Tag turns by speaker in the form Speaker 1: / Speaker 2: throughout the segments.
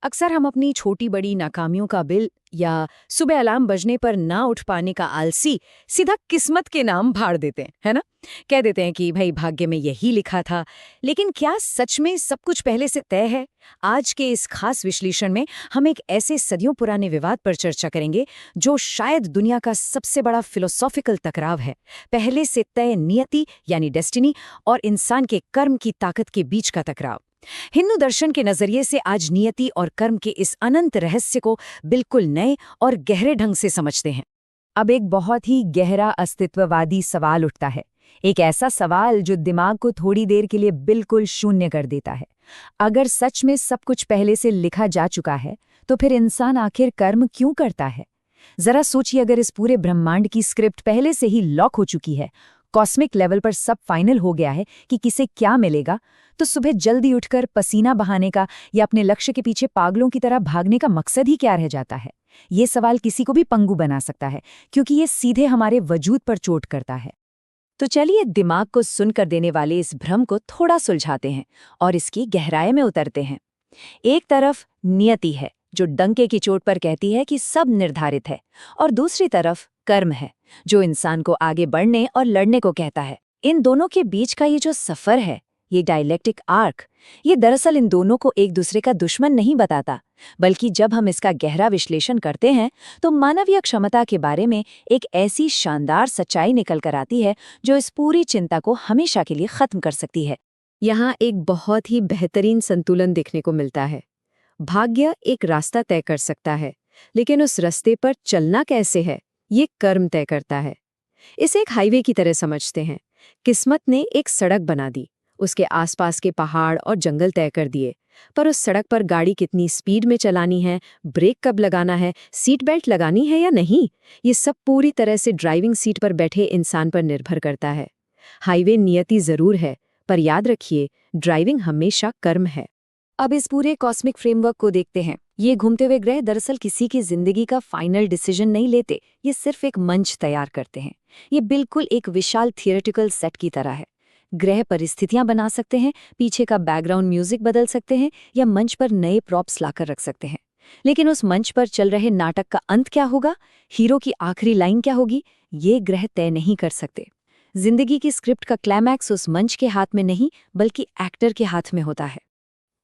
Speaker 1: अक्सर हम अपनी छोटी बड़ी नाकामियों का बिल या सुबह अलार्म बजने पर ना उठ पाने का आलसी सीधा किस्मत के नाम भाड़ देते हैं, है ना? कह देते हैं कि भाई भाग्य में यही लिखा था। लेकिन क्या सच में सब कुछ पहले से तय है? आज के इस खास विश्लेषण में हम एक ऐसे सदियों पुराने विवाद पर चर्चा करेंगे जो शायद दुनिया का सबसे बड़ा फिलोसॉफिकल टकराव है। पहले से तय नियति यानी डेस्टिनी और इंसान के कर्म की ताकत के बीच का टकराव। हिंदू दर्शन के नजरिए से आज नियति और कर्म के इस अनंत रहस्य को बिल्कुल नए और गहरे ढंग से समझते हैं। अब एक बहुत ही गहरा अस्तित्ववादी सवाल उठता है, एक ऐसा सवाल जो दिमाग को थोड़ी देर के लिए बिल्कुल शून्य कर देता है। अगर सच में सब कुछ पहले से लिखा जा चुका है, तो फिर इंसान आखिर कर्म क्यों करता है? जरा सोचिए, अगर इस पूरे ब्रह्मांड की स्क्रिप्ट पहले से ही लॉक हो चुकी है, कॉस्मिक लेवल पर सब फाइनल हो गया है कि किसे क्या मिलेगा, तो सुबह जल्दी उठकर पसीना बहाने का या अपने लक्ष्य के पीछे पागलों की तरह भागने का मकसद ही क्या रह जाता है? ये सवाल किसी को भी पंगु बना सकता है, क्योंकि ये सीधे हमारे वजूद पर चोट करता है। तो चलिए दिमाग को सुनकर देने वाले इस भ्रम को थोड़ा सुलझाते हैं और इसकी गहराई में उतरते हैं। एक तरफ नियति है जो डंके की चोट पर कहती है कि सब निर्धारित है, और दूसरी तरफ कर्म है जो इंसान को आगे बढ़ने और लड़ने को कहता है। इन दोनों के बीच का ये जो सफर है, ये डायलेक्टिक आर्क, ये दरअसल इन दोनों को एक दूसरे का दुश्मन नहीं बताता, बल्कि जब हम इसका गहरा विश्लेषण करते हैं तो मानवीय क्षमता के बारे में एक ऐसी शानदार सच्चाई निकल कर आती है जो इस पूरी चिंता को हमेशा के लिए खत्म कर सकती है। यहाँ एक बहुत ही बेहतरीन संतुलन देखने को मिलता है। भाग्य एक रास्ता तय कर सकता है, लेकिन उस रास्ते पर चलना कैसे है, ये कर्म तय करता है। इसे एक हाईवे की तरह समझते हैं। किस्मत ने एक सड़क बना दी, उसके आसपास के पहाड़ और जंगल तय कर दिए, पर उस सड़क पर गाड़ी कितनी स्पीड में चलानी है, ब्रेक कब लगाना है, सीट बेल्ट लगानी है या नहीं, ये सब पूरी तरह से ड्राइविंग सीट पर बैठे इंसान पर निर्भर करता है। हाईवे नियति जरूर है, पर याद रखिए, ड्राइविंग हमेशा कर्म है। अब इस पूरे कॉस्मिक फ्रेमवर्क को देखते हैं। ये घूमते हुए ग्रह दरअसल किसी की जिंदगी का फाइनल डिसीजन नहीं लेते, ये सिर्फ एक मंच तैयार करते हैं। ये बिल्कुल एक विशाल थियोरेटिकल सेट की तरह है। ग्रह परिस्थितियां बना सकते हैं, पीछे का बैकग्राउंड म्यूजिक बदल सकते हैं या मंच पर नए प्रॉप्स लाकर रख सकते हैं। लेकिन उस मंच पर चल रहे नाटक का अंत क्या होगा, हीरो की आखिरी लाइन क्या होगी, ये ग्रह तय नहीं कर सकते। जिंदगी की स्क्रिप्ट का क्लाइमैक्स उस मंच के हाथ में नहीं, बल्कि एक्टर के हाथ में होता है।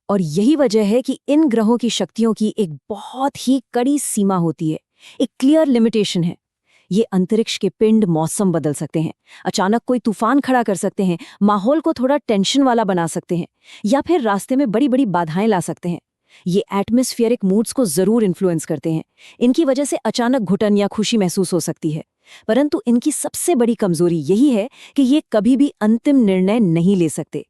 Speaker 1: और यही वजह है कि इन ग्रहों की शक्तियों की एक बहुत ही कड़ी सीमा होती है, एक क्लियर लिमिटेशन है। ये अंतरिक्ष के पिंड मौसम बदल सकते हैं, अचानक कोई तूफान खड़ा कर सकते हैं, माहौल को थोड़ा टेंशन वाला बना सकते हैं, या फिर रास्ते में बड़ी बड़ी बाधाएं ला सकते हैं। ये एटमॉस्फेरिक मूड्स को जरूर इन्फ्लुएंस करते हैं। इनकी वजह से अचानक घुटन या खुशी महसूस हो सकती है, परंतु इनकी सबसे बड़ी कमजोरी यही है कि ये कभी भी अंतिम निर्णय नहीं ले सकते।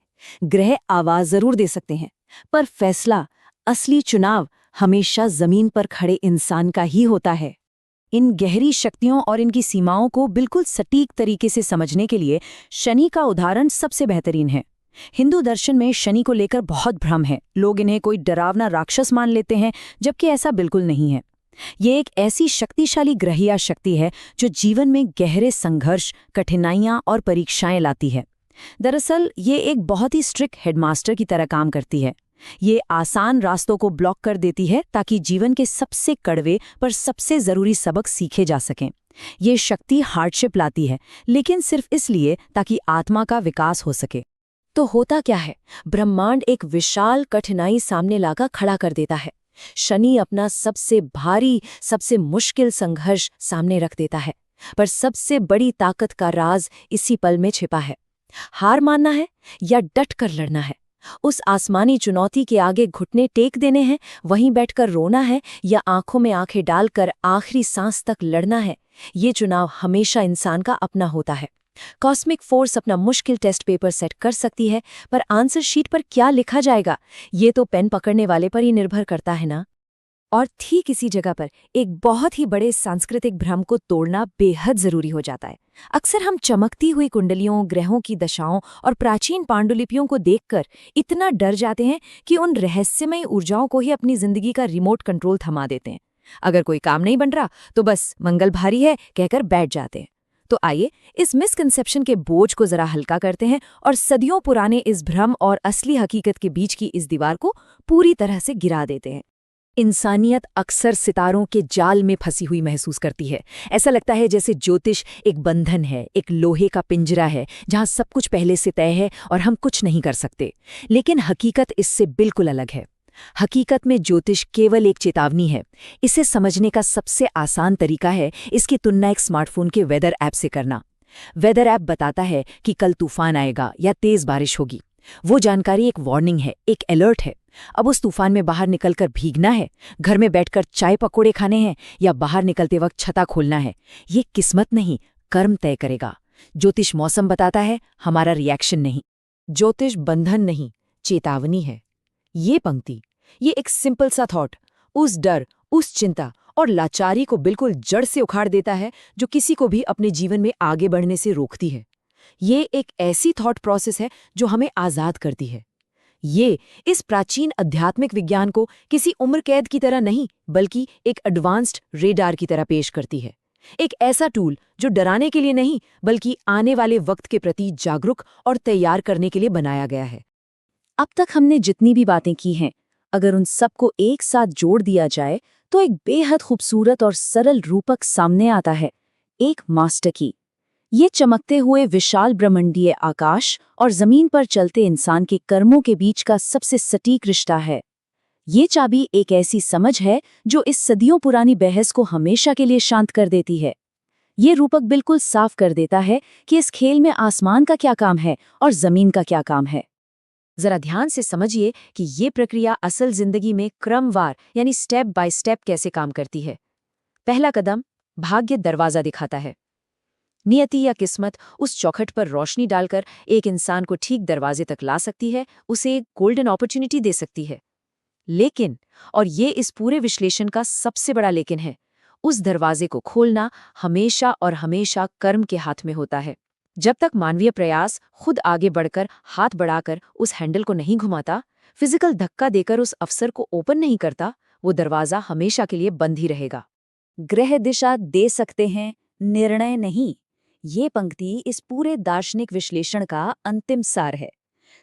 Speaker 1: ग्रह आवाज जरूर दे सकते हैं, पर फैसला, असली चुनाव हमेशा जमीन पर खड़े इंसान का ही होता है। इन गहरी शक्तियों और इनकी सीमाओं को बिल्कुल सटीक तरीके से समझने के लिए शनि का उदाहरण सबसे बेहतरीन है। हिंदू दर्शन में शनि को लेकर बहुत भ्रम है। लोग इन्हें कोई डरावना राक्षस मान लेते हैं, जबकि ऐसा बिल्कुल नहीं है। ये एक ऐसी शक्तिशाली ग्रह या शक्ति है जो जीवन में गहरे संघर्ष, कठिनाइयां और परीक्षाएं लाती है। दरअसल ये एक बहुत ही स्ट्रिक्ट हेडमास्टर की तरह काम करती है। ये आसान रास्तों को ब्लॉक कर देती है ताकि जीवन के सबसे कड़वे पर सबसे जरूरी सबक सीखे जा सकें। ये शक्ति हार्डशिप लाती है, लेकिन सिर्फ इसलिए ताकि आत्मा का विकास हो सके। तो होता क्या है, ब्रह्मांड एक विशाल कठिनाई सामने लाकर खड़ा कर देता है। शनि अपना सबसे भारी, सबसे मुश्किल संघर्ष सामने रख देता है, पर सबसे बड़ी ताकत का राज इसी पल में छिपा है। हार मानना है या डट कर लड़ना है, उस आसमानी चुनौती के आगे घुटने टेक देने हैं, वहीं बैठकर रोना है या आंखों में आंखें डालकर आखिरी सांस तक लड़ना है, ये चुनाव हमेशा इंसान का अपना होता है। कॉस्मिक फोर्स अपना मुश्किल टेस्ट पेपर सेट कर सकती है, पर आंसर शीट पर क्या लिखा जाएगा, ये तो पेन पकड़ने वाले पर ही निर्भर करता है ना। और ठीक इसी जगह पर एक बहुत ही बड़े सांस्कृतिक भ्रम को तोड़ना बेहद जरूरी हो जाता है। अक्सर हम चमकती हुई कुंडलियों, ग्रहों की दशाओं और प्राचीन पांडुलिपियों को देखकर इतना डर जाते हैं कि उन रहस्यमयी ऊर्जाओं को ही अपनी जिंदगी का रिमोट कंट्रोल थमा देते हैं। अगर कोई काम नहीं बन रहा तो बस मंगल भारी है कहकर बैठ जाते हैं। तो आइए इस मिसकंसेप्शन के बोझ को जरा हल्का करते हैं और सदियों पुराने इस भ्रम और असली हकीकत के बीच की इस दीवार को पूरी तरह से गिरा देते हैं। इंसानियत अक्सर सितारों के जाल में फंसी हुई महसूस करती है। ऐसा लगता है जैसे ज्योतिष एक बंधन है, एक लोहे का पिंजरा है जहां सब कुछ पहले से तय है और हम कुछ नहीं कर सकते। लेकिन हकीकत इससे बिल्कुल अलग है। हकीकत में ज्योतिष केवल एक चेतावनी है। इसे समझने का सबसे आसान तरीका है इसकी तुलना एक स्मार्टफोन के वेदर ऐप से करना। वेदर ऐप बताता है कि कल तूफान आएगा या तेज बारिश होगी। वो जानकारी एक वार्निंग है, एक अलर्ट है। अब उस तूफान में बाहर निकलकर भीगना है, घर में बैठकर चाय पकोड़े खाने हैं या बाहर निकलते वक्त छता खोलना है, ये किस्मत नहीं, कर्म तय करेगा। ज्योतिष मौसम बताता है, हमारा रिएक्शन नहीं। ज्योतिष बंधन नहीं, चेतावनी है। ये पंक्ति, ये एक सिंपल सा थॉट उस डर, उस चिंता और लाचारी को बिल्कुल जड़ से उखाड़ देता है जो किसी को भी अपने जीवन में आगे बढ़ने से रोकती है। ये एक ऐसी थॉट प्रोसेस है जो हमें आज़ाद करती है। ये इस प्राचीन आध्यात्मिक विज्ञान को किसी उम्र कैद की तरह नहीं, बल्कि एक एडवांस्ड रेडार की तरह पेश करती है। एक ऐसा टूल जो डराने के लिए नहीं, बल्कि आने वाले वक्त के प्रति जागरूक और तैयार करने के लिए बनाया गया है। अब तक हमने जितनी भी बातें की हैं, अगर उन सबको एक साथ जोड़ दिया जाए तो एक बेहद खूबसूरत और सरल रूपक सामने आता है, एक मास्टर की। ये चमकते हुए विशाल ब्रह्मांडीय आकाश और जमीन पर चलते इंसान के कर्मों के बीच का सबसे सटीक रिश्ता है। ये चाबी एक ऐसी समझ है जो इस सदियों पुरानी बहस को हमेशा के लिए शांत कर देती है। ये रूपक बिल्कुल साफ कर देता है कि इस खेल में आसमान का क्या काम है और जमीन का क्या काम है। जरा ध्यान से समझिए कि ये प्रक्रिया असल जिंदगी में क्रमवार यानी स्टेप बाय स्टेप कैसे काम करती है। पहला कदम, भाग्य दरवाजा दिखाता है। नियति या किस्मत उस चौखट पर रोशनी डालकर एक इंसान को ठीक दरवाजे तक ला सकती है, उसे एक गोल्डन अपॉर्चुनिटी दे सकती है। लेकिन, और ये इस पूरे विश्लेषण का सबसे बड़ा लेकिन है, उस दरवाजे को खोलना हमेशा और हमेशा कर्म के हाथ में होता है। जब तक मानवीय प्रयास खुद आगे बढ़कर हाथ बढ़ाकर उस हैंडल को नहीं घुमाता, फिजिकल धक्का देकर उस अवसर को ओपन नहीं करता, वो दरवाजा हमेशा के लिए बंद ही रहेगा। ग्रह दिशा दे सकते हैं, निर्णय नहीं। ये पंक्ति इस पूरे दार्शनिक विश्लेषण का अंतिम सार है।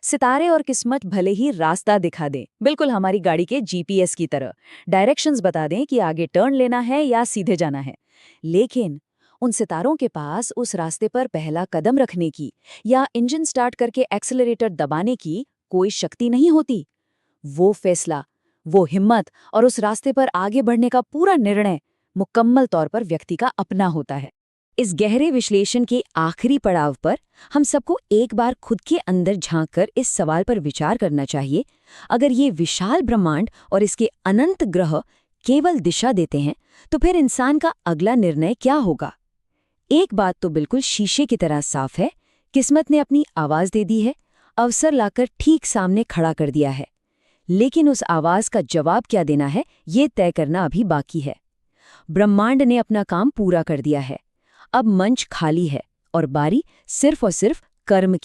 Speaker 1: सितारे और किस्मत भले ही रास्ता दिखा दें, बिल्कुल हमारी गाड़ी के जीपीएस की तरह, डायरेक्शंस बता दें कि आगे टर्न लेना है या सीधे जाना है, लेकिन उन सितारों के पास उस रास्ते पर पहला कदम रखने की या इंजन स्टार्ट करके एक्सेलरेटर दबाने की कोई शक्ति नहीं होती। वो फैसला, वो हिम्मत और उस रास्ते पर आगे बढ़ने का पूरा निर्णय मुकम्मल तौर पर व्यक्ति का अपना होता है। इस गहरे विश्लेषण के आखिरी पड़ाव पर हम सबको एक बार खुद के अंदर झांककर इस सवाल पर विचार करना चाहिए, अगर ये विशाल ब्रह्मांड और इसके अनंत ग्रह केवल दिशा देते हैं, तो फिर इंसान का अगला निर्णय क्या होगा? एक बात तो बिल्कुल शीशे की तरह साफ है, किस्मत ने अपनी आवाज दे दी है, अवसर लाकर ठीक सामने खड़ा कर दिया है। लेकिन उस आवाज का जवाब क्या देना है, ये तय करना अभी बाकी है। ब्रह्मांड ने अपना काम पूरा कर दिया है, अब मंच खाली है और बारी सिर्फ और सिर्फ कर्म की।